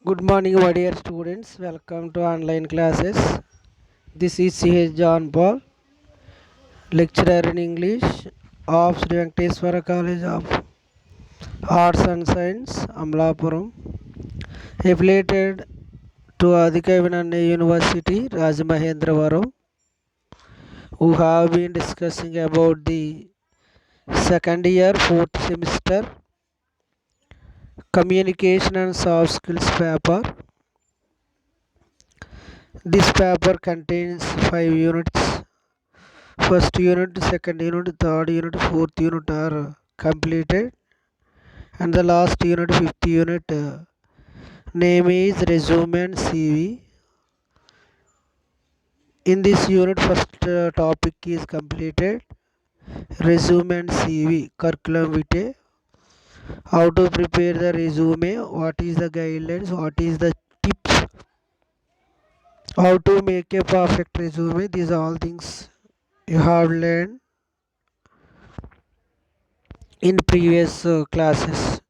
Good morning, my dear students. Welcome to online classes. This is C.H. John Paul, lecturer in English of Sri Venkateswara College of Arts and Science, Amlapuram, affiliated to Adhikavinana University, Rajamahendravaram, who have been discussing about the second year, fourth semester, communication and soft skills paper. This paper contains 5 units. First unit, second unit, third unit, fourth unit are completed, and the last unit, fifth unit, name is resume and CV. In this unit, first topic is completed, resume and CV, curriculum vitae, how to prepare the resume, what is the guidelines, what is the tips, how to make a perfect resume. These are all things you have learned in previous classes.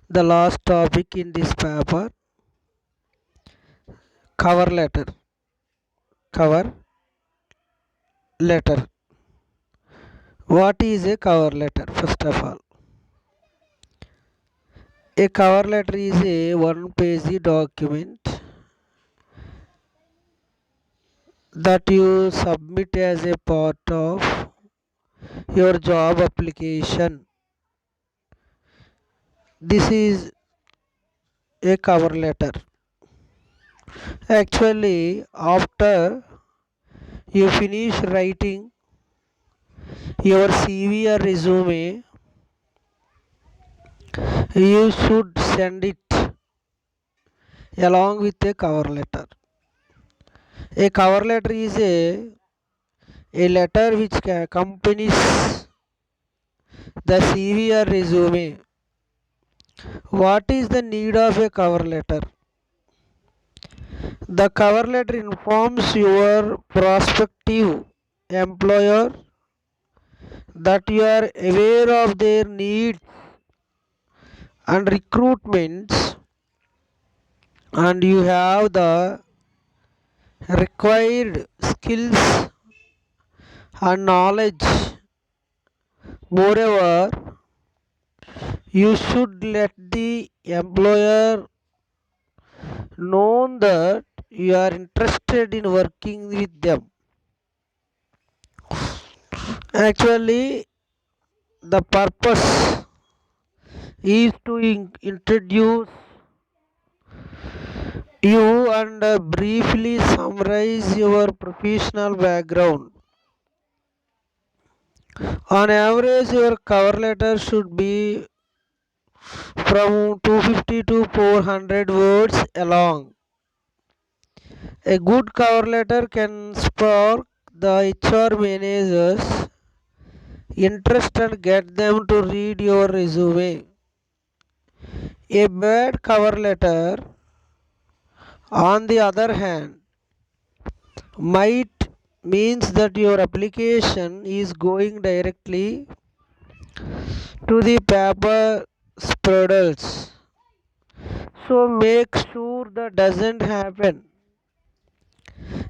The last topic in this paper, cover letter. Cover letter. What is a cover letter? First of all, a cover letter is a one-page document that you submit as a part of your job application. This is a cover letter. Actually, after you finish writing your CV or resume, you should send it along with a cover letter. A cover letter is a letter which accompanies the CV or resume. What is the need of a cover letter? The cover letter informs your prospective employer that you are aware of their needs and recruitments, and you have the required skills and knowledge. Moreover, you should let the employer know that you are interested in working with them. Actually, the purpose is to introduce you and briefly summarize your professional background. On average, your cover letter should be from 250 to 400 words long. A good cover letter can spark the HR managers interest and get them to read your resume. A bad cover letter, on the other hand, might means that your application is going directly to the paper spreaders. So make sure that doesn't happen.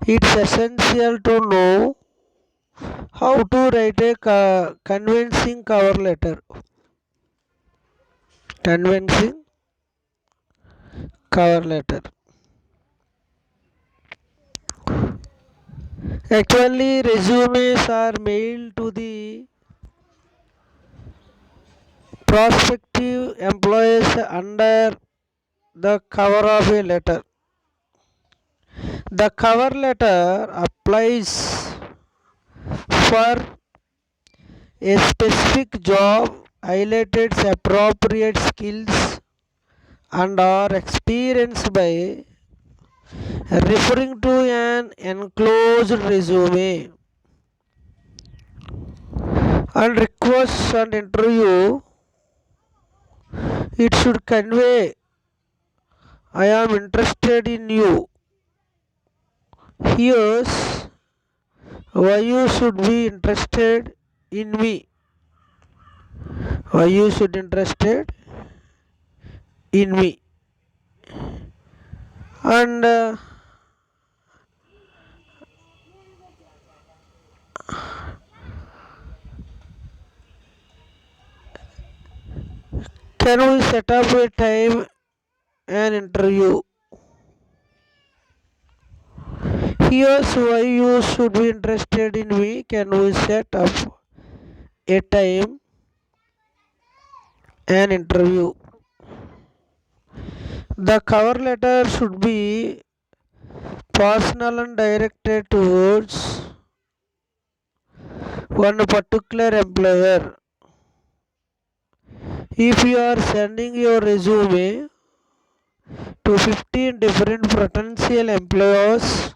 It's essential to know how to write a convincing cover letter. Convincing cover letter. Actually, resumes are mailed to the prospective employees under the cover of a letter. The cover letter applies for a specific job, highlights appropriate skills and are experienced by referring to an enclosed resume, and requests and interview. It should convey, I am interested in you. Here's why you should be interested in me. Why you should interested in me. And can we set up a time and interview? Here's why you should be interested in me. Can we set up a time and interview? The cover letter should be personal and directed towards one particular employer. If you are sending your resume to 15 different potential employers,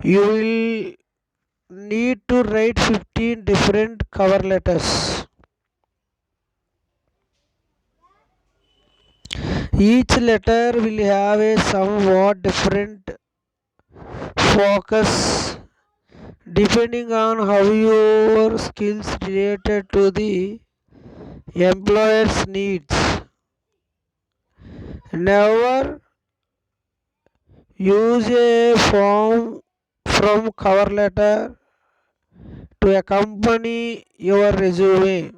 you will need to write 15 different cover letters. Each letter will have a somewhat different focus depending on how your skills related to the employer's needs. Never use a form from cover letter to accompany your resume.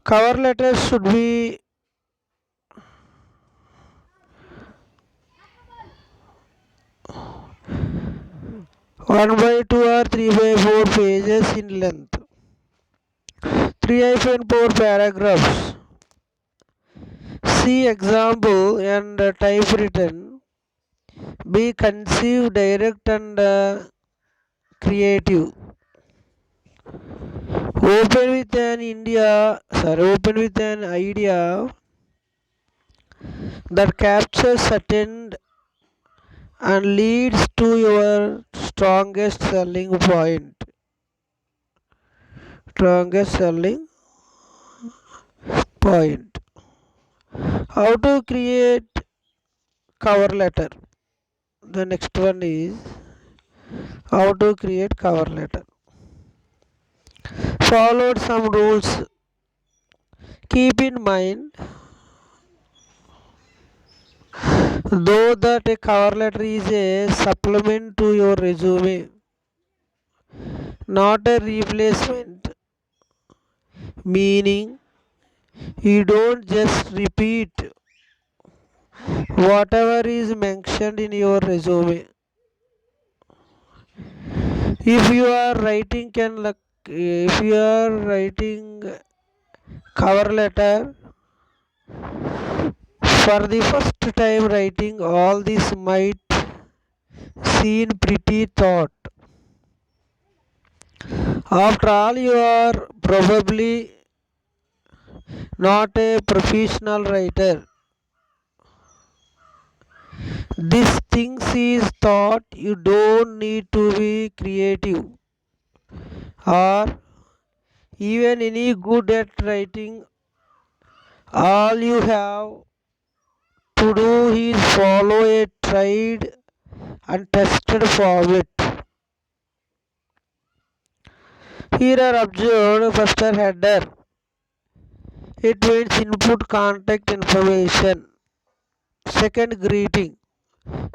Cover letters should be 1 by 2 or 3 by 4 pages in length. 3-4 paragraphs. See example and typewritten. Be conceive, direct and creative. Open with an idea that captures certain and leads to your strongest selling point. Strongest selling point. How to create cover letter? The next one is how to create cover letter. Followed some rules. Keep in mind, though that a cover letter is a supplement to your resume, not a replacement, meaning you don't just repeat whatever is mentioned in your resume. If you are writing cover letter for the first time writing, all this might seem pretty thought. After all, you are probably not a professional writer. This things is thought you don't need to be creative or even any good at writing. All you have to do is follow a tried and tested format. Here are observed first header. It means input contact information. Second, greeting,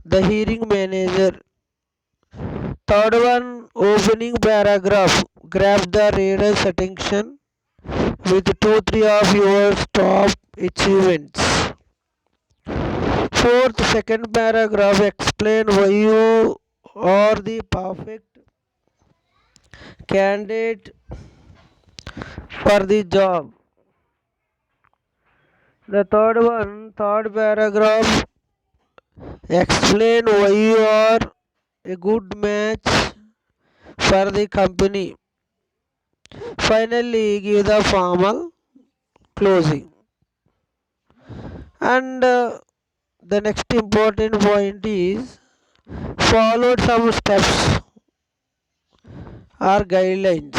the hearing manager. Third one, opening paragraph. Grab the reader's attention with 2-3 of your top achievements. Fourth, second paragraph. Explain why you are the perfect candidate for the job. The third paragraph. Explain why you are a good match for the company. Finally, give the formal closing. And the next important point is follow some steps or guidelines.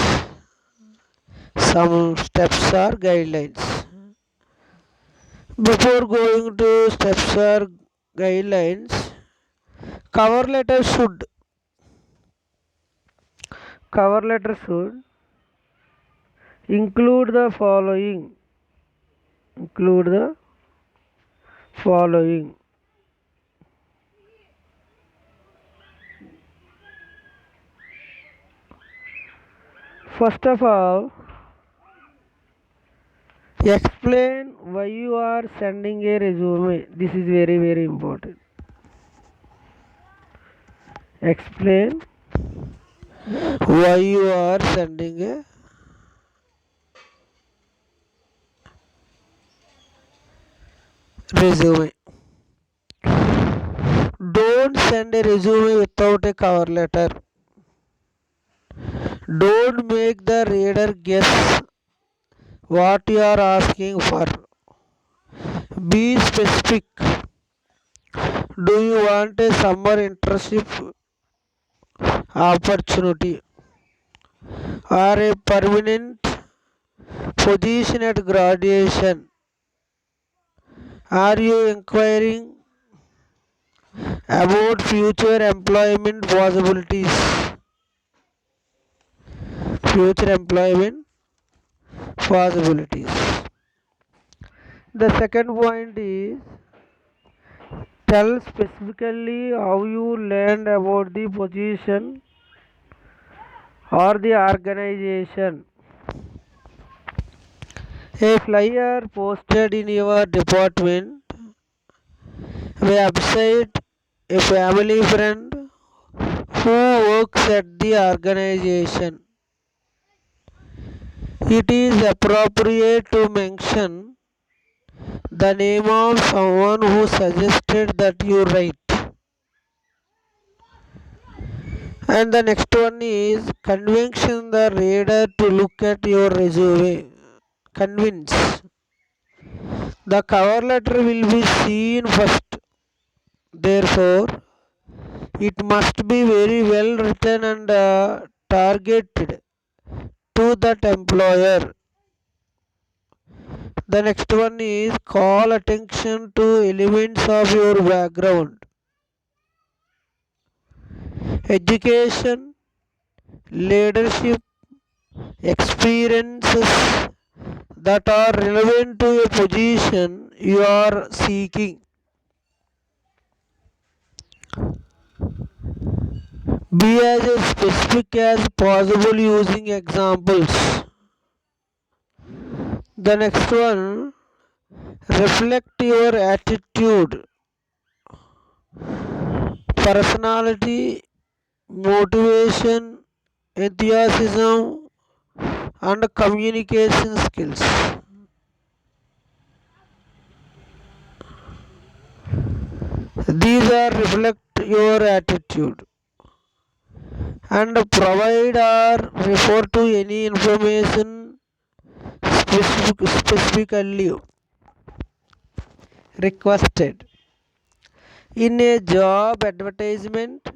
Some steps or guidelines. Before going to steps or guidelines, cover letter should include the following. Include the following. First of all, explain why you are sending a resume. This is very, very important. Explain why you are sending a resume. Don't send a resume without a cover letter. Don't make the reader guess what you are asking for. Be specific. Do you want a summer internship opportunity or a permanent position at graduation? Are you inquiring about future employment possibilities? Future employment possibilities. The second point is tell specifically how you learned about the position or the organization. A flyer posted in your department website, a family friend who works at the organization. It is appropriate to mention the name of someone who suggested that you write. And the next one is convincing the reader to look at your resume. Convince. The cover letter will be seen first. Therefore, it must be very well written and targeted to that employer. The next one is call attention to elements of your background. Education, leadership, experiences that are relevant to a position you are seeking. Be as specific as possible using examples. The next one, reflect your attitude, personality, motivation, enthusiasm, and communication skills. These are reflect your attitude and provide or refer to any information specifically requested in a job advertisement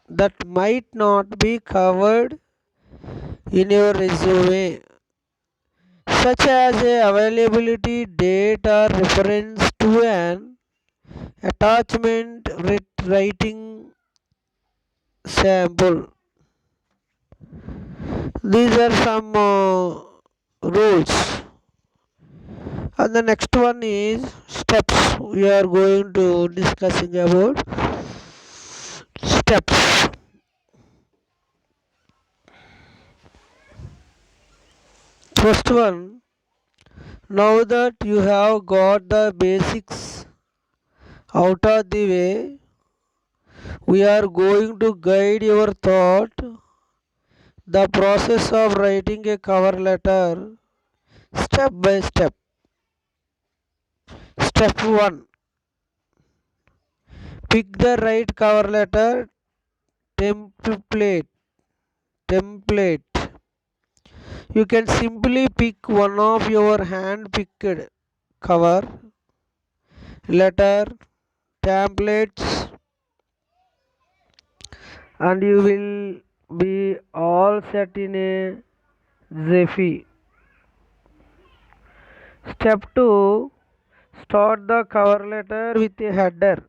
that might not be covered in your resume, such as a availability date or reference to an attachment writing sample. These are some rules. And the next one is steps. We are going to discussing about steps. First one, now that you have got the basics out of the way, we are going to guide your thought the process of writing a cover letter step by step. Step 1, pick the right cover letter template. Template. You can simply pick one of your hand picked cover letter templates and you will be all set in a jiffy. Step 2, start the cover letter with a header.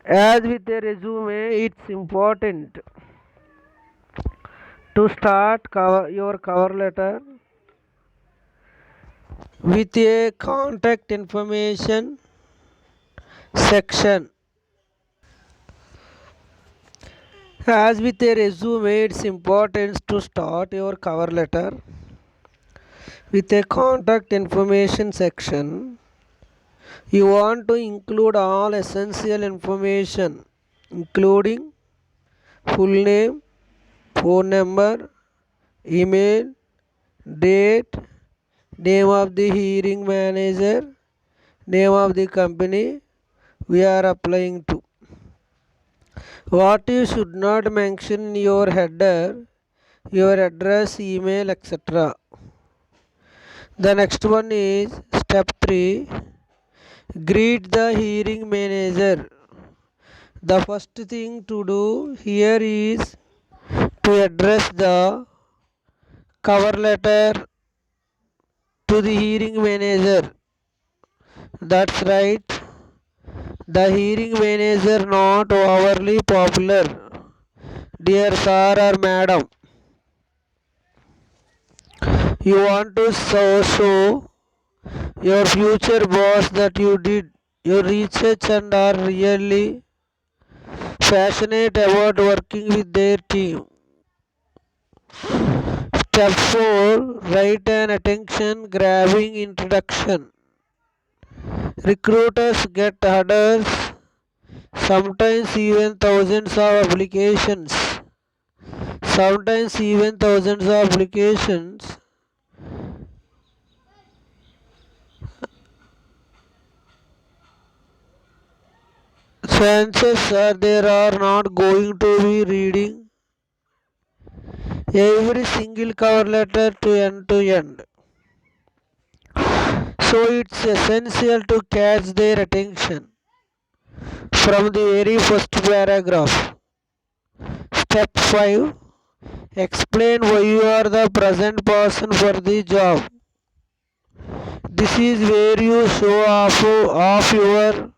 As with a resume, it's important to start your cover letter with a contact information section. As with a resume, it's important to start your cover letter with a contact information section. You want to include all essential information, including full name, phone number, email, date, name of the hiring manager, name of the company we are applying to. What you should not mention in your header, your address, email, etc. The next one is step 3. Greet the hiring manager. The first thing to do here is to address the cover letter to the hearing manager. That's right. The hearing manager not overly popular. Dear sir or madam, you want to show your future boss that you did your research and are really passionate about working with their team. Step 4. Write an attention grabbing introduction. Recruiters get hundreds, sometimes even thousands of applications. Sometimes even thousands of applications. Chances are they are not going to be reading every single cover letter to end. So it's essential to catch their attention from the very first paragraph. Step 5. Explain why you are the present person for the job. This is where you show off your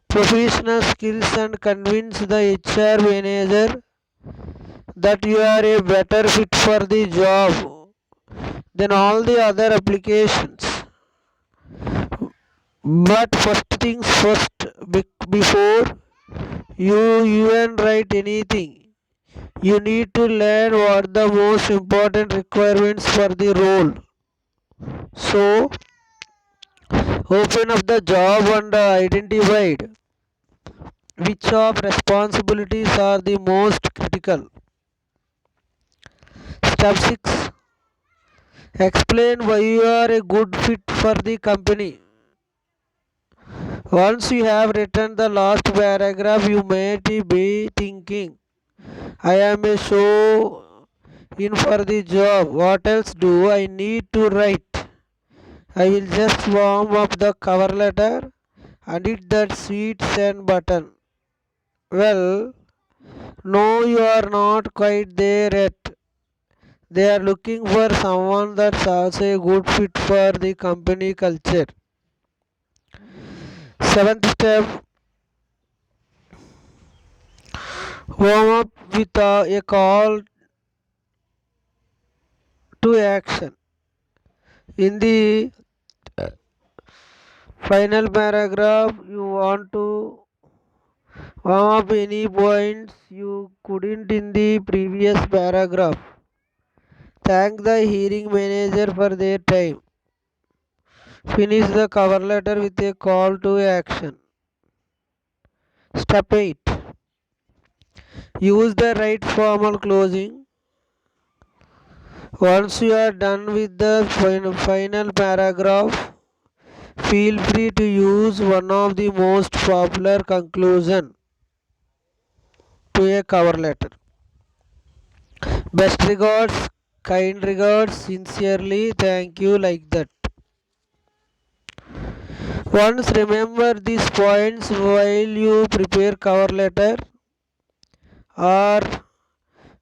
professional skills and convince the HR manager that you are a better fit for the job than all the other applications. But first things first, before you even write anything, you need to learn what the most important requirements for the role. So, open up the job and identified which of responsibilities are the most critical. Step 6. Explain why you are a good fit for the company. Once you have written the last paragraph, you might be thinking, I am a show in for the job. What else do I need to write? I will just warm up the cover letter and hit that sweet send button. Well, no, you are not quite there yet. They are looking for someone that's also a good fit for the company culture. Seventh step, warm up with a call to action. In the final paragraph, you want to warm up any points you couldn't in the previous paragraph. Thank the hearing manager for their time. Finish the cover letter with a call to action. Step 8. Use the right formal closing. Once you are done with the final paragraph, feel free to use one of the most popular conclusion to a cover letter. Best regards, kind regards, sincerely, thank you, like that. Once remember these points while you prepare cover letter or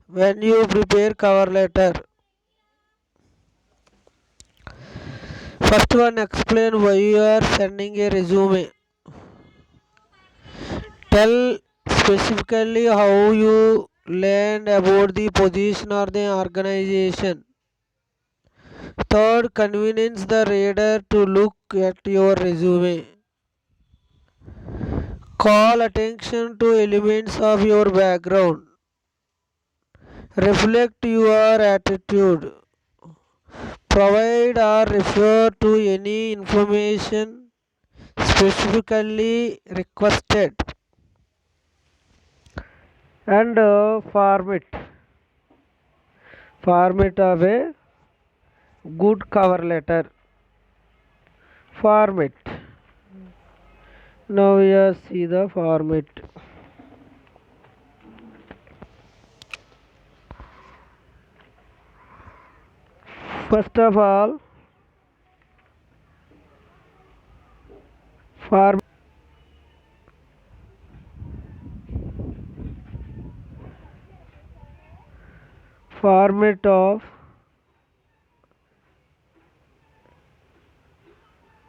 when you prepare cover letter. First one, explain why you are sending a resume. Tell specifically how you learned about the position or the organization. Third, convince the reader to look at your resume. Call attention to elements of your background. Reflect your attitude. Provide or refer to any information specifically requested. And format of a good cover letter. Format. Now we see the format. First of all, format of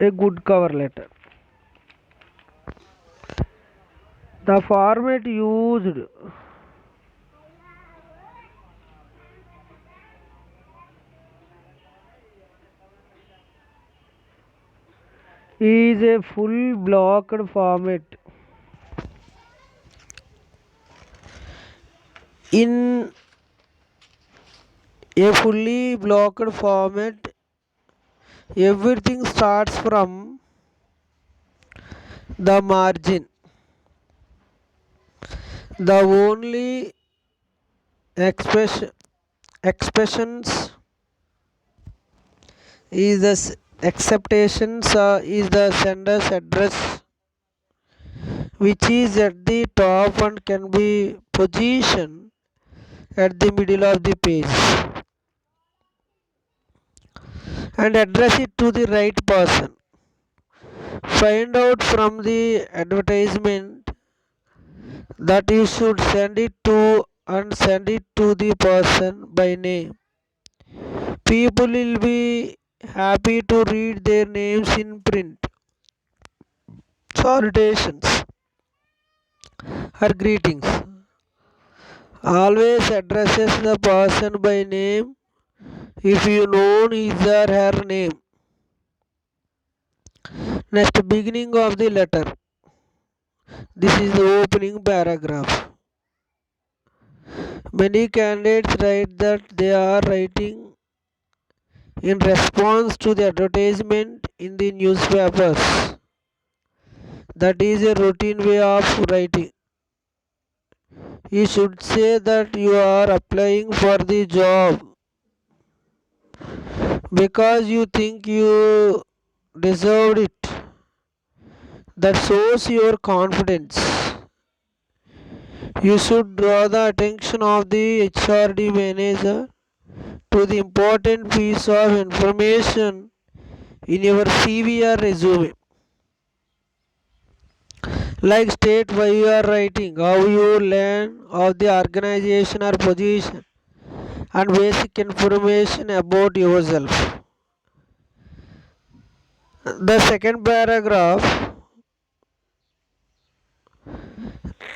a good cover letter. The format used is a full blocked format. In a fully blocked format, everything starts from the margin. The only expressions is the acceptations is the sender's address, which is at the top and can be positioned at the middle of the page, and address it to the right person. Find out from the advertisement that you should send it to and send it to the person by name. People will be happy to read their names in print. Salutations or greetings. Always addresses the person by name if you know his or her name. Next, beginning of the letter. This is the opening paragraph. Many candidates write that they are writing in response to the advertisement in the newspapers. That is a routine way of writing. You should say that you are applying for the job because you think you deserved it. That shows your confidence. You should draw the attention of the HRD manager to the important piece of information in your CV or resume. Like state why you are writing, how you learn of the organization or position, and basic information about yourself. The second paragraph,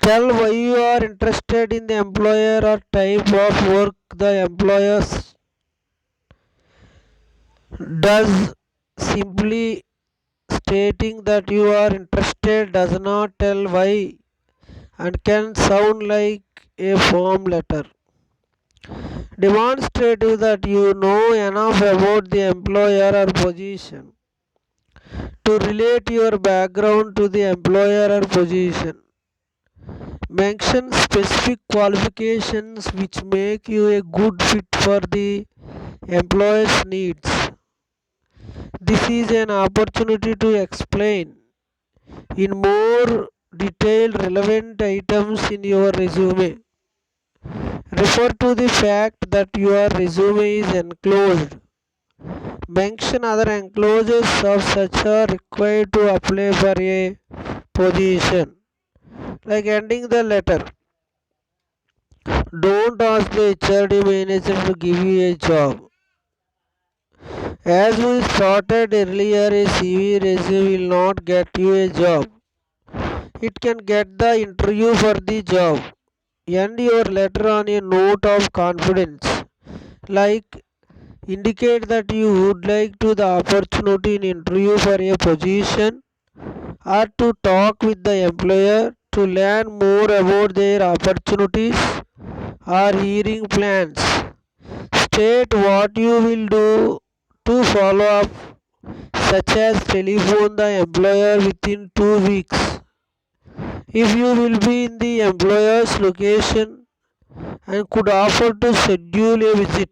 tell why you are interested in the employer or type of work the employer does. Simply stating that you are interested does not tell why and can sound like a form letter. Demonstrative that you know enough about the employer or position to relate your background to the employer or position. Mention specific qualifications which make you a good fit for the employer's needs. This is an opportunity to explain in more detail relevant items in your resume. Refer to the fact that your resume is enclosed. Mention other enclosures of such are required to apply for a position. Like ending the letter. Don't ask the HRD manager to give you a job. As we started earlier, a CV resume will not get you a job. It can get the interview for the job. End your letter on a note of confidence. Like, Indicate that you would like to the opportunity in interview for a position or to talk with the employer to learn more about their opportunities or hiring plans. State what you will do to follow up, such as telephone the employer within 2 weeks if you will be in the employer's location and could offer to schedule a visit.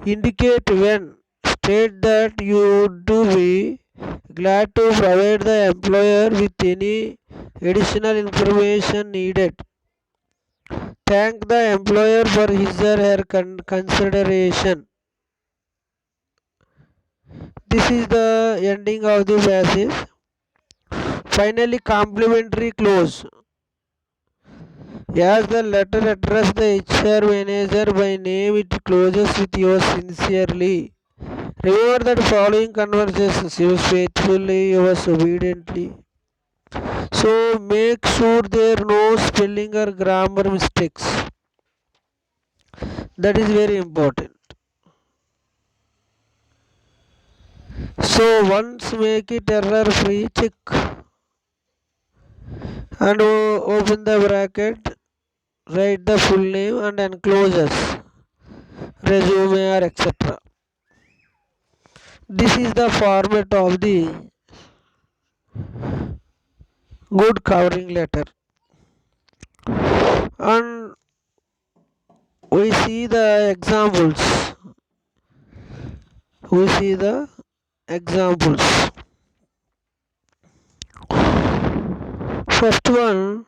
Indicate when. State that you would be glad to provide the employer with any additional information needed. Thank the employer for his or her consideration. This is the ending of the passage. Finally, complimentary close. As the letter addressed the HR manager by name, it closes with yours sincerely. Remember that following conversations, yours faithfully, yours obediently. So make sure there are no spelling or grammar mistakes. That is very important. So once make it error free, check and open the bracket, write the full name and enclosures, resume or etc. This is the format of the good covering letter. And we see the examples. We see the examples. First one,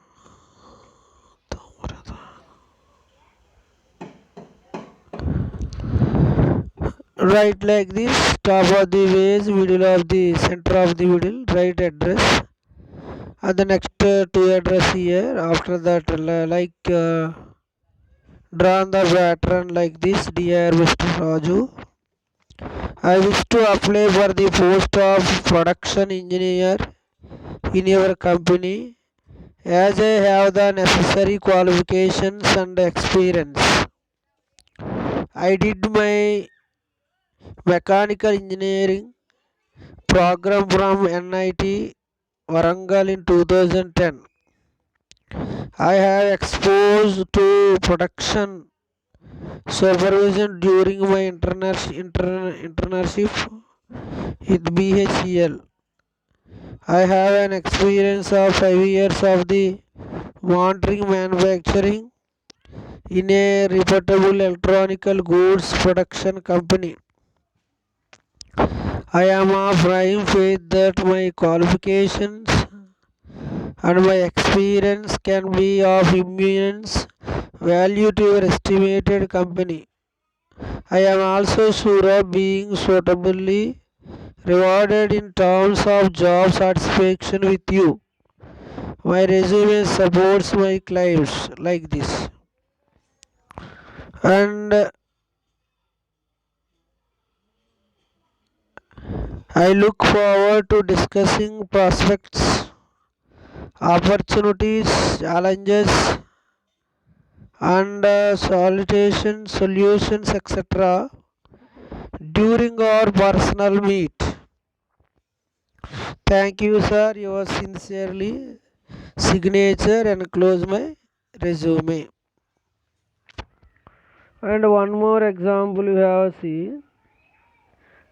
write like this: top of the page, middle of the center of the middle, write address, and the next two address here. After that, draw the pattern like this: dear Mr. Raju, I wish to apply for the post of production engineer in your company as I have the necessary qualifications and experience. I did my mechanical engineering program from NIT Warangal in 2010. I have exposed to production supervision during my internship with BHEL. I have an experience of 5 years of the monitoring manufacturing in a reputable electronic goods production company. I am of firm faith that my qualifications and my experience can be of immense value to your estimated company. I am also sure of being suitably rewarded in terms of job satisfaction with you. My resume supports my claims like this. And I look forward to discussing prospects, opportunities, challenges, and solutions, etc. during our personal meet. Thank you, sir. Yours sincerely. Signature and close my resume. And one more example you have seen: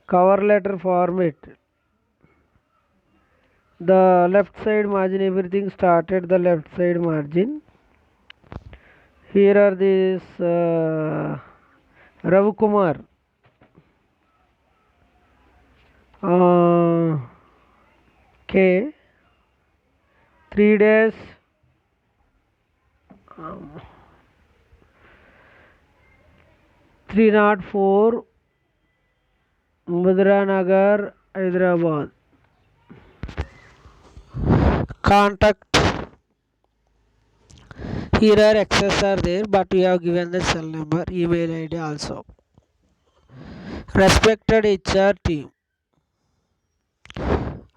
cover letter format. The left side margin, everything started the left side margin. Here are this Rav Kumar, K, 3 days, 304, Mudranagar, Hyderabad. Contact. Here are access are there, but we have given the cell number, email ID also. Respected HR team,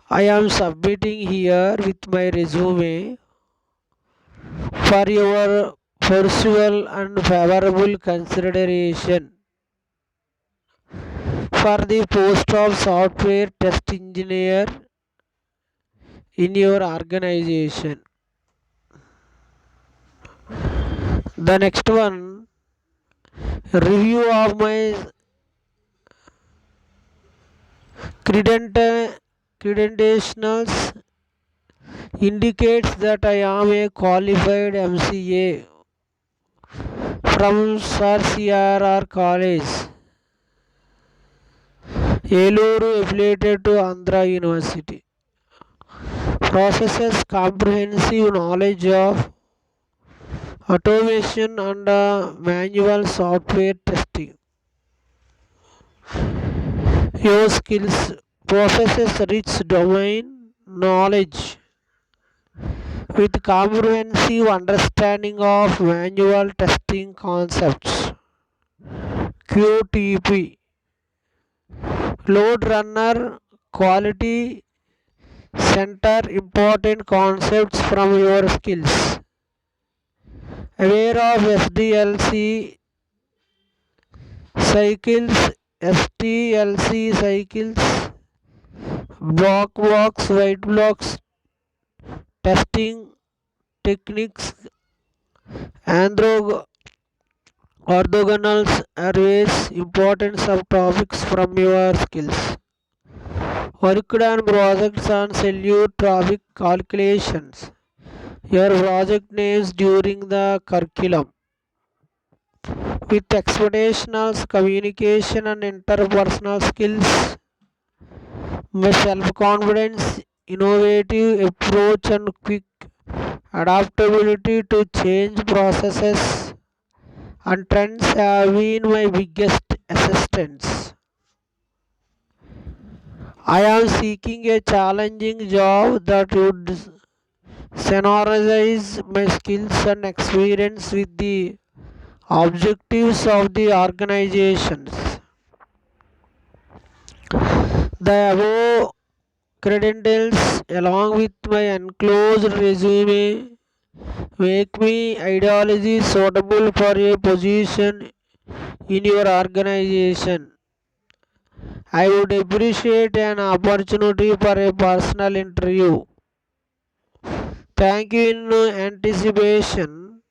I am submitting here with my resume for your personal and favorable consideration. for the post of software test engineer in your organization. The next one, review of my credentials indicates that I am a qualified MCA from Sir CRR College, Eluru, affiliated to Andhra University. Possesses comprehensive knowledge of automation and manual software testing. Your skills possesses rich domain knowledge with comprehensive understanding of manual testing concepts. QTP, load runner quality center, important concepts from your skills. Aware of SDLC cycles, STLC cycles, black box, white blocks, testing techniques, orthogonal arrays, important subtopics from your skills. Worked on projects on solute traffic calculations. Your project names during the curriculum. With expectations, communication and interpersonal skills, my self-confidence, innovative approach and quick adaptability to change processes and trends have been my biggest assistants. I am seeking a challenging job that would synergize my skills and experience with the objectives of the organizations. The above credentials, along with my enclosed resume, make me ideally suitable for a position in your organization. I would appreciate an opportunity for a personal interview. Thank you in anticipation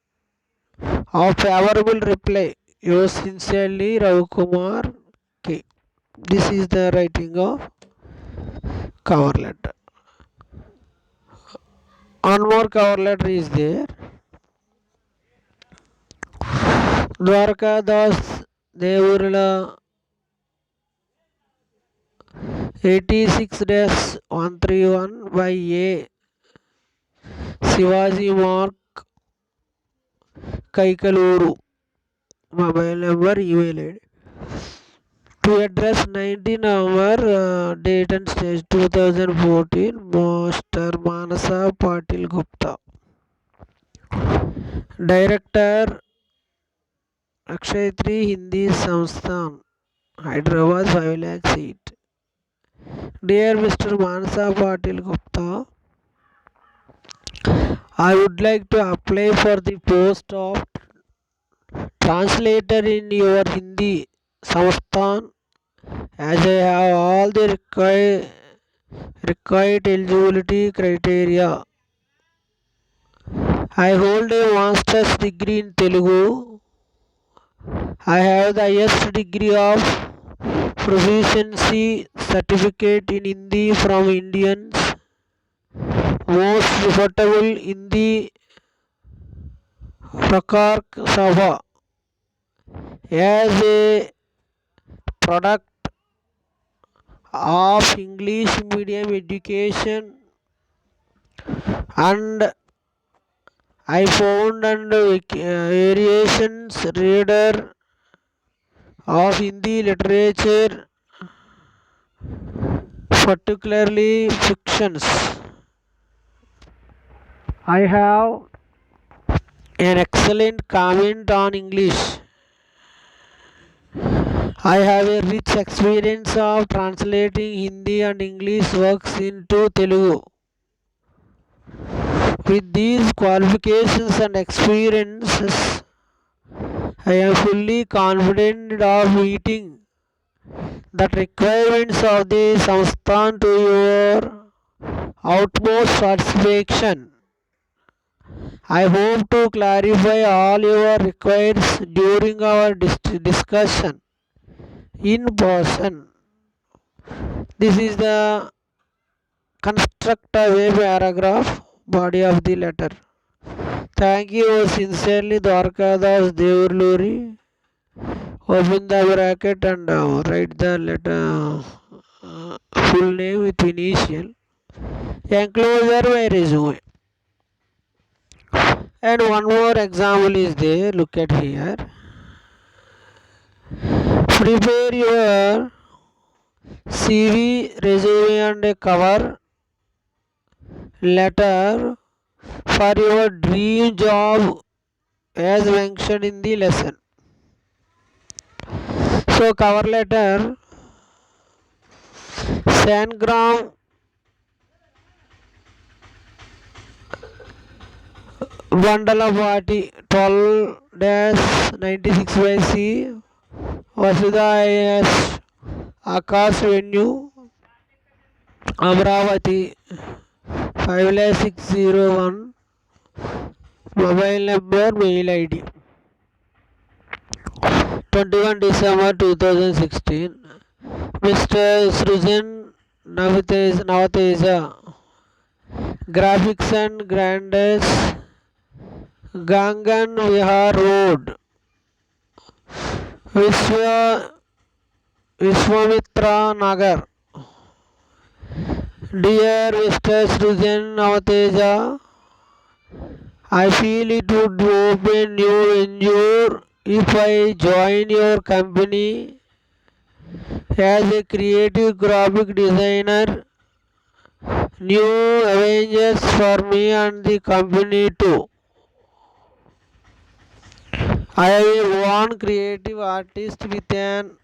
of favorable reply. Yours sincerely, Ravikumar K. This is the writing of cover letter. One more cover letter is there. Dwarkadas Devurla 86-131 by A. Shivaji Mark Kaikaluru. Mobile number, email ID. To address 19 November, date and stage 2014, Master Manasa Patil Gupta. Director Akshayatri Hindi Samsthan, Hyderabad 5 lakh seat. Dear Mr. Manasa Patil Gupta, I would like to apply for the post of translator in your Hindi Samsthan, as I have all the required eligibility criteria. I hold a master's degree in Telugu. I have the highest degree of proficiency certificate in Hindi from Indians most reputable Hindi Prakar Sabha as a product of English medium education, and I found and variations reader of Hindi literature, particularly fictions. I have an excellent comment on English. I have a rich experience of translating Hindi and English works into Telugu. With these qualifications and experiences, I am fully confident of meeting the requirements of the samsthan to your utmost satisfaction. I hope to clarify all your requirements during our discussion in person. This is the construct of a paragraph body of the letter. Thank you sincerely, Dwarkadas Devrluri. Open the bracket and write the letter full name with initial. Enclosure my resume. And one more example is there. Look at here. Prepare your CV, resume and a cover letter for your dream job as mentioned in the lesson. So cover letter, Sangram bundle of party 12-96 by C, Vasudha IS, Akash Venue, Amravati 50601, mobile number, mail ID 21 December 2016. Mr. Srujan Navateja, Graphics and Grandes, Gangan Vihar Road, Vishwamitra Nagar. Dear Mr. Srujan Navateja, I feel it would open new venture if I join your company as a creative graphic designer. New Avengers for me and the company too. I am one creative artist with an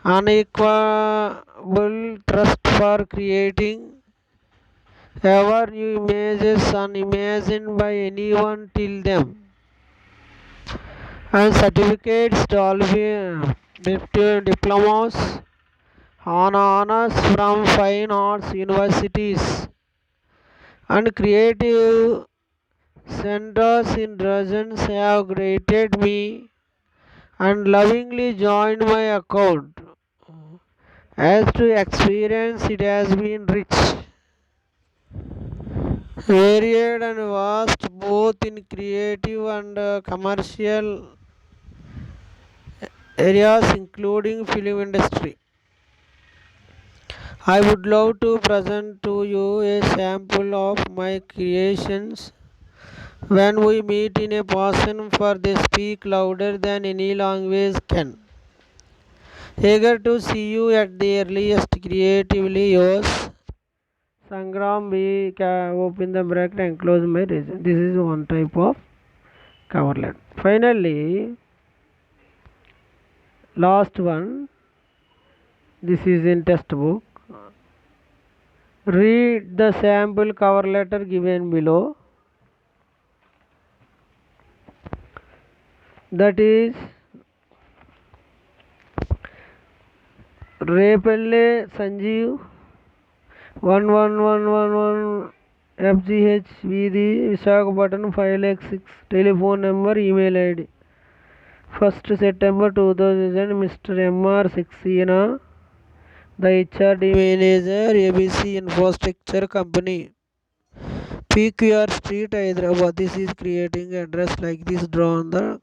unequal trust for creating ever new images unimagined by anyone till them, and certificates, diplomas, honors from fine arts universities and creative centers in dozens have greeted me and lovingly joined my account. As to experience, it has been rich, varied and vast both in creative and commercial areas including film industry. I would love to present to you a sample of my creations when we meet in a person, for they speak louder than any language can. Eager to see you at the earliest. Creatively yours, Sangram. We can open the bracket and close my resume. This is one type of cover letter. Finally, last one. This is in textbook. Read the sample cover letter given below. That is Repelle Sanjeev 11111 FGH VD Visakhapatnam 506. Telephone number, email ID. 1st September 2000. Mr. M.R. Saxena, the HRD manager, ABC Infrastructure Company, PQR Street, Hyderabad. This is creating address like this drawn the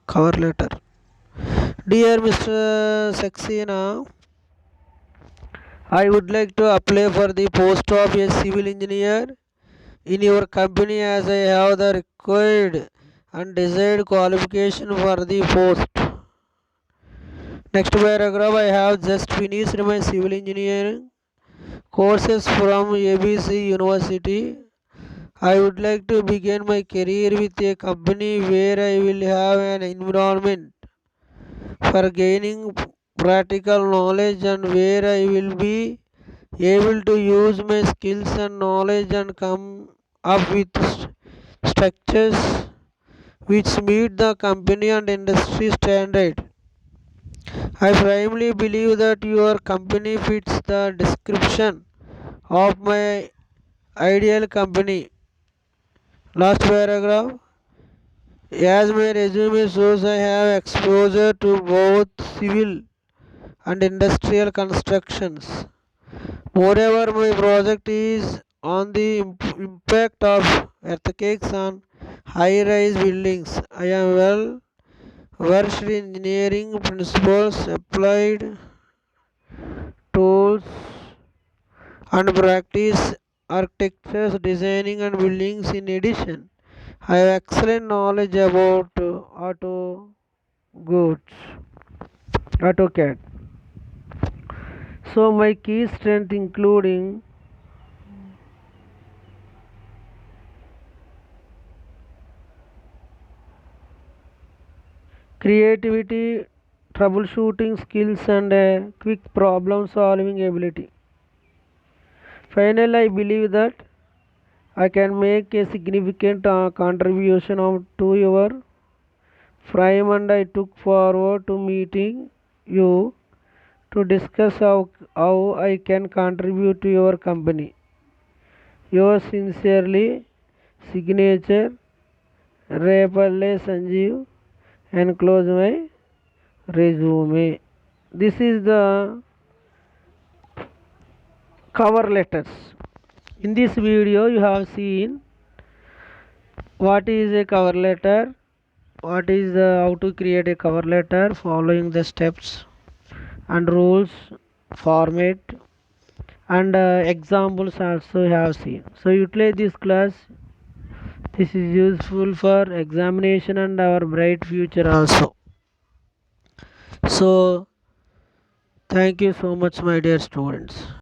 cover letter. Dear Mr. Saxena, I would like to apply for the post of a civil engineer in your company as I have the required and desired qualification for the post. Next paragraph, I have just finished my civil engineering courses from ABC University. I would like to begin my career with a company where I will have an environment for gaining practical knowledge and where I will be able to use my skills and knowledge and come up with structures which meet the company and industry standard. I firmly believe that your company fits the description of my ideal company. Last paragraph. As my resume shows, I have exposure to both civil and industrial constructions. Moreover, my project is on the impact of earthquakes on high-rise buildings. I am well versed in engineering principles, applied tools, and practice architecture, designing, and buildings. In addition, I have excellent knowledge about goods, AutoCAD. So my key strength including creativity, troubleshooting skills, and a quick problem solving ability. Finally, I believe that I can make a significant contribution to your firm, and I look forward to meeting you to discuss how I can contribute to your company. Yours sincerely, signature Repalle Sanjeev, and close my resume. This is the cover letters. In this video, you have seen what is a cover letter, what is the how to create a cover letter, following the steps and rules, format, and examples also have seen. So utilize this class. This is useful for examination and our bright future also. So thank you so much, my dear students.